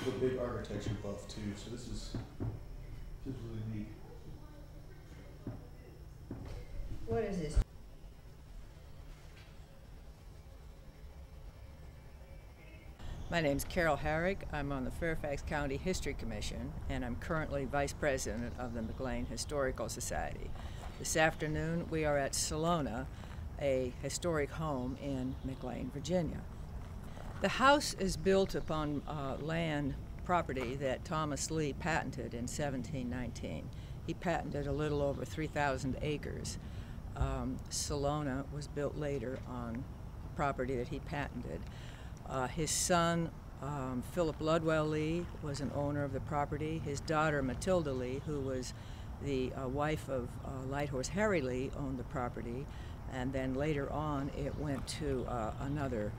a big architecture buff too, so this is really neat. What is this? My name's Carole Herrick. I'm on the Fairfax County History Commission, and I'm currently Vice President of the McLean Historical Society. This afternoon we are at Salona, a historic home in McLean, Virginia. The house is built upon land property that Thomas Lee patented in 1719. He patented a little over 3,000 acres. Salona was built later on property that he patented. His son, Philip Ludwell Lee, was an owner of the property. His daughter, Matilda Lee, who was the wife of Lighthorse Harry Lee, owned the property. And then later on, it went to another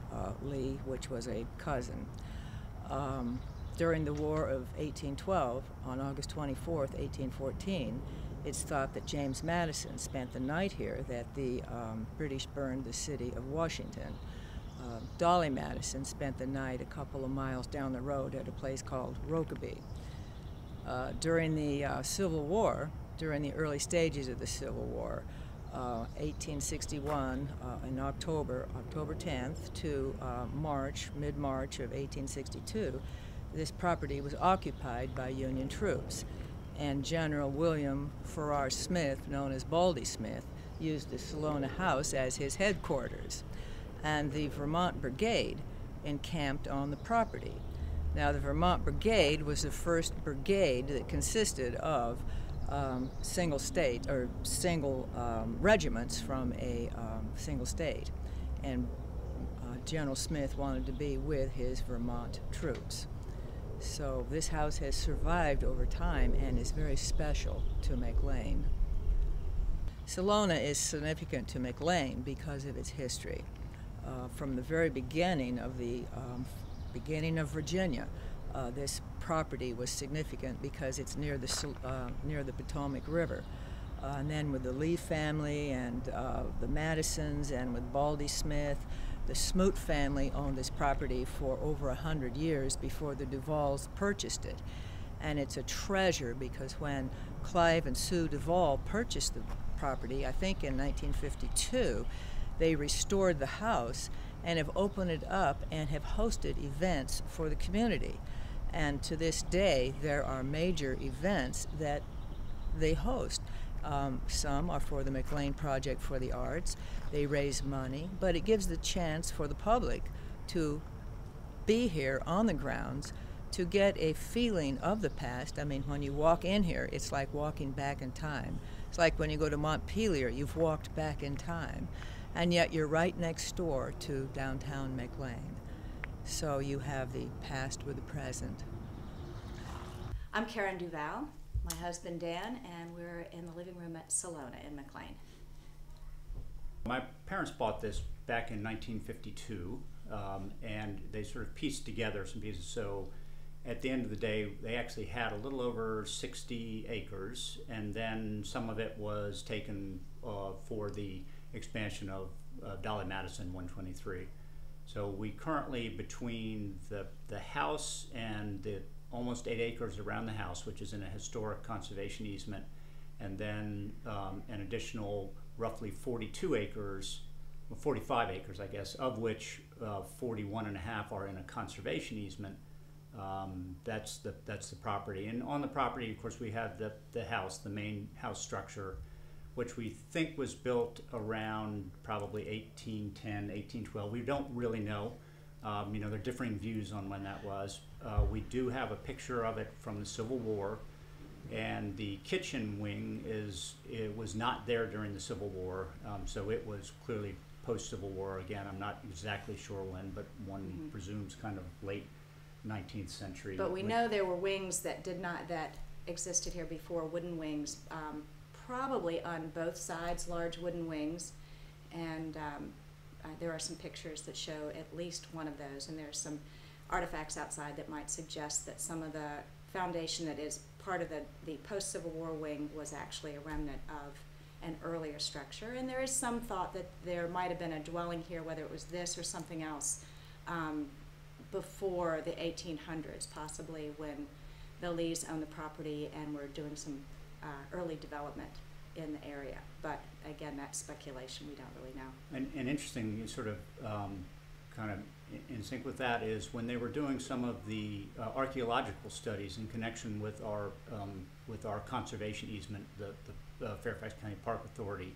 Lee, which was a cousin. During the War of 1812, on August 24th, 1814, it's thought that James Madison spent the night here, that the British burned the city of Washington. Dolly Madison spent the night a couple of miles down the road at a place called Rokeby. During the Civil War, during the early stages of the Civil War, 1861 in October 10th to mid-March of 1862, this property was occupied by Union troops, and General William Farrar Smith, known as Baldy Smith, used the Salona House as his headquarters, and the Vermont Brigade encamped on the property. Now, the Vermont Brigade was the first brigade that consisted of single regiments from a single state, and General Smith wanted to be with his Vermont troops. So this house has survived over time and is very special to McLean. Salona is significant to McLean because of its history. From the very beginning of Virginia, this property was significant because it's near the Potomac River. And then with the Lee family and the Madisons, and with Baldy Smith, the Smoot family owned this property for over 100 years before the DuVals purchased it. And it's a treasure because when Clive and Sue DuVal purchased the property, I think in 1952, they restored the house and have opened it up and have hosted events for the community. And to this day, there are major events that they host. Some are for the McLean Project for the Arts. They raise money, but it gives the chance for the public to be here on the grounds to get a feeling of the past. I mean, when you walk in here, it's like walking back in time. It's like when you go to Montpelier, you've walked back in time. And yet you're right next door to downtown McLean. So you have the past with the present. I'm Karen DuVal, my husband Dan, and we're in the living room at Salona in McLean. My parents bought this back in 1952, and they sort of pieced together some pieces. So at the end of the day, they actually had a little over 60 acres, and then some of it was taken for the expansion of Dolly Madison 123. So we currently, between the house and the almost 8 acres around the house, which is in a historic conservation easement, and then an additional roughly 42 acres, well, 45 acres I guess, of which 41 and a half are in a conservation easement. That's the property. And on the property, of course, we have the house, the main house structure, which we think was built around probably 1810, 1812. We don't really know. You know, there are differing views on when that was. We do have a picture of it from the Civil War, and the kitchen wing was not there during the Civil War, so it was clearly post-Civil War. Again, I'm not exactly sure when, but one presumes kind of late 19th century. But we know there were wings that existed here before, wooden wings, probably on both sides, large wooden wings, and there are some pictures that show at least one of those, and there's some artifacts outside that might suggest that some of the foundation that is part of the post-Civil War wing was actually a remnant of an earlier structure. And there is some thought that there might have been a dwelling here, whether it was this or something else, before the 1800s, possibly when the Lees owned the property and were doing some early development in the area. But again, that's speculation. We don't really know. And interesting, sort of kind of in sync with that is when they were doing some of the archaeological studies in connection with our conservation easement, the Fairfax County Park Authority.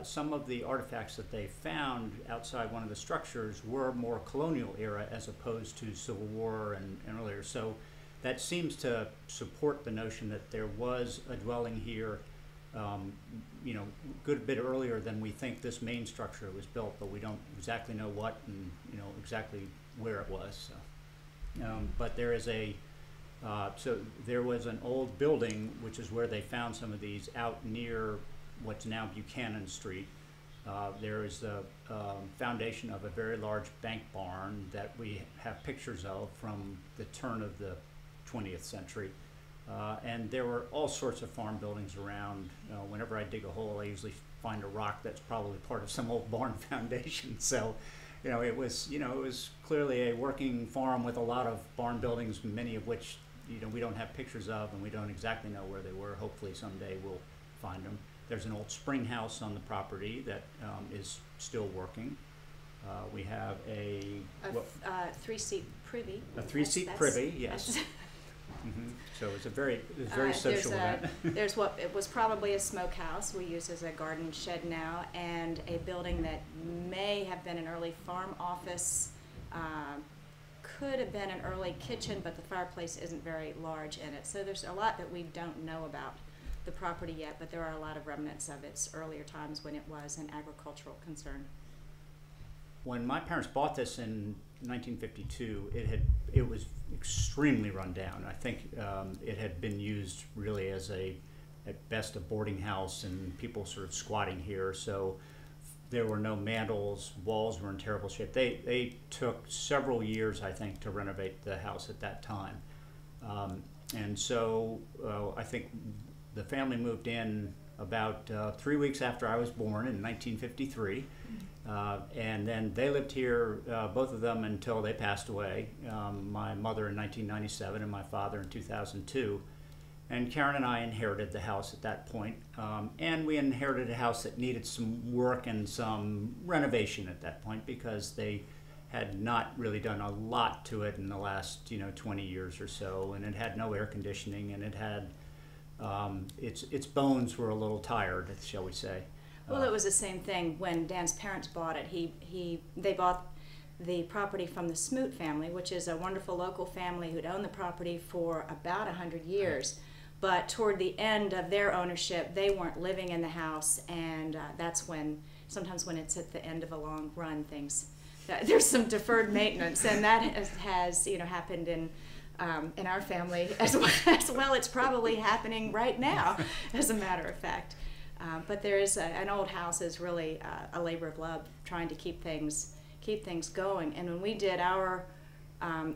Some of the artifacts that they found outside one of the structures were more colonial era as opposed to Civil War and earlier. So that seems to support the notion that there was a dwelling here, you know, a good bit earlier than we think this main structure was built, but we don't exactly know what and, you know, exactly where it was. So, but there is so there was an old building, which is where they found some of these out near what's now Buchanan Street. There is the foundation of a very large bank barn that we have pictures of from the turn of the 20th century. And there were all sorts of farm buildings around. Whenever I dig a hole, I usually find a rock that's probably part of some old barn foundation. So, it was clearly a working farm with a lot of barn buildings, many of which, we don't have pictures of, and we don't exactly know where they were. Hopefully someday we'll find them. There's an old spring house on the property that is still working. We have a three-seat privy. A three-seat privy, yes. Mm-hmm. So it's a very social event. There's what it was probably a smokehouse we use as a garden shed now, and a building that may have been an early farm office. Could have been an early kitchen, but the fireplace isn't very large in it. So there's a lot that we don't know about the property yet, but there are a lot of remnants of its earlier times when it was an agricultural concern. When my parents bought this in 1952, it was extremely run down. I think it had been used really as at best a boarding house, and people sort of squatting here. So there were no mantles, walls were in terrible shape. They took several years, I think, to renovate the house at that time. And so I think the family moved in about 3 weeks after I was born in 1953. And then they lived here, both of them, until they passed away. My mother in 1997 and my father in 2002. And Karen and I inherited the house at that point. And we inherited a house that needed some work and some renovation at that point, because they had not really done a lot to it in the last 20 years or so. And it had no air conditioning, and it had its bones were a little tired, shall we say. Well, it was the same thing when Dan's parents bought it. They bought the property from the Smoot family, which is a wonderful local family who'd owned the property for about 100 years. But toward the end of their ownership, they weren't living in the house, and that's when, sometimes when it's at the end of a long run, there's some deferred maintenance, and that has happened in our family as well. It's probably happening right now, as a matter of fact. But there is an old house is really a labor of love, trying to keep things going. And when we did our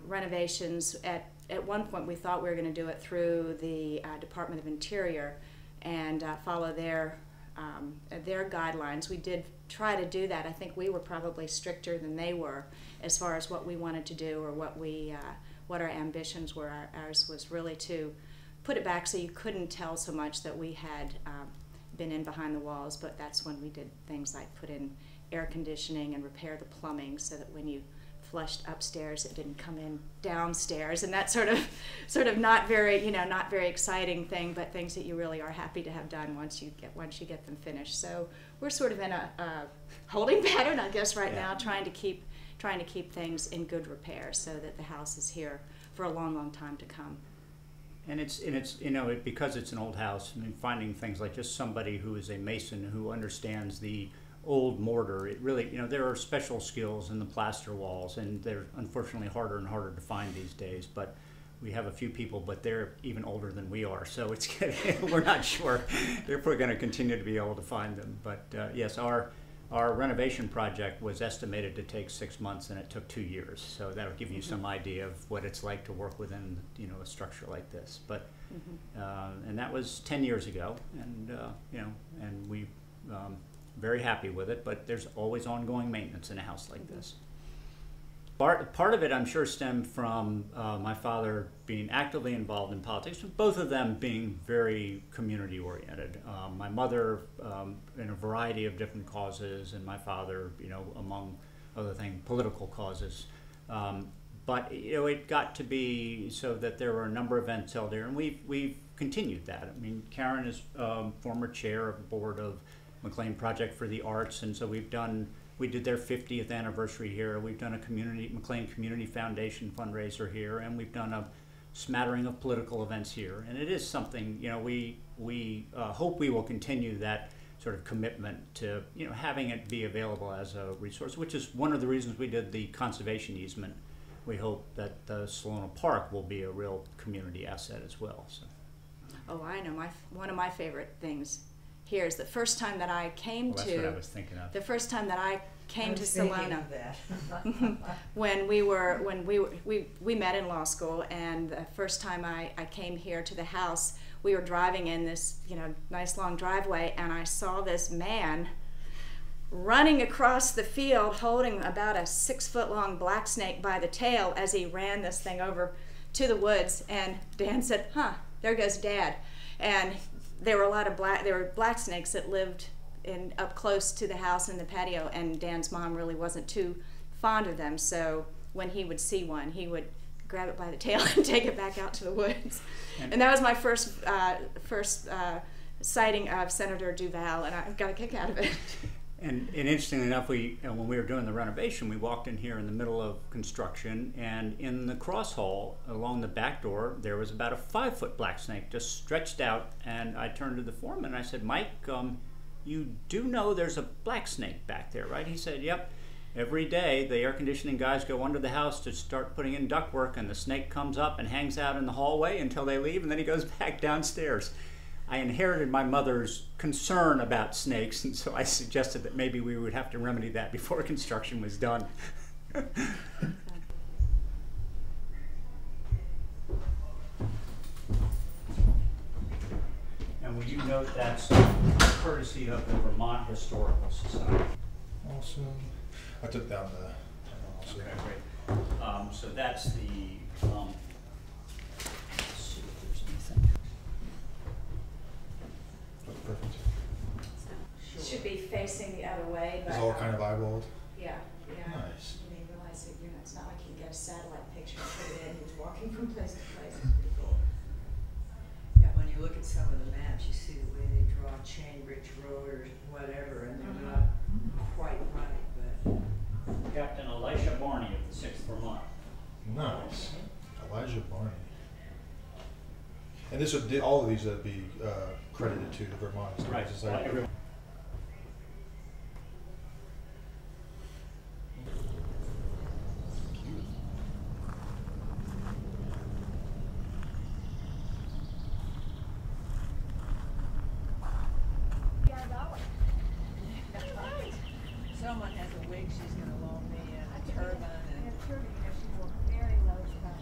renovations, at one point we thought we were going to do it through the Department of Interior and follow their guidelines. We did try to do that. I think we were probably stricter than they were as far as what we wanted to do, or what our ambitions were. Ours was really to put it back so you couldn't tell so much that we had been in behind the walls. But that's when we did things like put in air conditioning and repair the plumbing, so that when you flushed upstairs, it didn't come in downstairs, and that sort of not very exciting thing, but things that you really are happy to have done once you get them finished. So we're sort of in a holding pattern, I guess, right now, trying to keep things in good repair so that the house is here for a long, long time to come. And it's because it's an old house. I mean, finding things like just somebody who is a mason who understands the old mortar. It really, there are special skills in the plaster walls, and they're unfortunately harder and harder to find these days. But we have a few people, but they're even older than we are, so it's we're not sure if we're going to continue to be able to find them. But yes, our renovation project was estimated to take 6 months, and it took 2 years. So that'll give you some idea of what it's like to work within a structure like this. But and that was 10 years ago, and and we. Very happy with it, but there's always ongoing maintenance in a house like this. Part of it, I'm sure, stemmed from my father being actively involved in politics, both of them being very community-oriented. My mother in a variety of different causes, and my father, among other things, political causes. But it got to be so that there were a number of events held here, and we've continued that. I mean, Karen is former chair of the board of McLean Project for the Arts, and so we did their 50th anniversary here. We've done a McLean Community Foundation fundraiser here, and we've done a smattering of political events here. And it is something, we hope we will continue that sort of commitment to, having it be available as a resource, which is one of the reasons we did the conservation easement. We hope that the Salona Park will be a real community asset as well. So. Oh, I know. One of my favorite things here is the first time that I came that's to. What I was thinking of. The first time that I came to Salona, when we met in law school, and the first time I came here to the house, we were driving in this nice long driveway, and I saw this man running across the field holding about a 6-foot-long black snake by the tail as he ran this thing over to the woods. And Dan said, "Huh, there goes Dad." And there were a lot of black snakes that lived up close to the house in the patio, and Dan's mom really wasn't too fond of them. So when he would see one, he would grab it by the tail and take it back out to the woods. And that was my first sighting of Senator DuVal, and I got a kick out of it. And interestingly enough, when we were doing the renovation, we walked in here in the middle of construction, and in the cross hall along the back door, there was about a 5-foot black snake just stretched out. And I turned to the foreman and I said, "Mike, you do know there's a black snake back there, right?" He said, "Yep. Every day the air conditioning guys go under the house to start putting in ductwork, and the snake comes up and hangs out in the hallway until they leave, and then he goes back downstairs." I inherited my mother's concern about snakes, and so I suggested that maybe we would have to remedy that before construction was done. And will you note that's courtesy of the Vermont Historical Society. Awesome. I took down the also. Okay, great. So that's the, let's see if there's anything. That's perfect. It should be facing the other way, but It's all kind of eyeballed. yeah. Nice. You didn't realize that it's not like you can get a satellite picture and put it in. He was walking from place to place. It's pretty cool. Yeah, when you look at some of the maps, you see the way they draw Chainbridge Road or whatever, and they're not quite right, but. Captain Elisha Barney of the 6th Vermont. Nice. Elijah Barney. And this would all of these would be credited to the Vermont Historical Society. Someone has a wig she's going to loan me, and a turban, and a turban. She wore very low cut.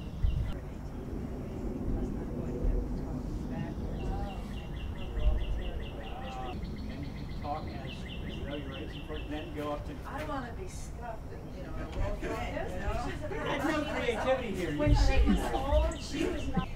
And you can talk as though you're racing for it, and then go up to. I don't want to be scuffed, a roll thing, There's no creativity here. When she was old, she was not.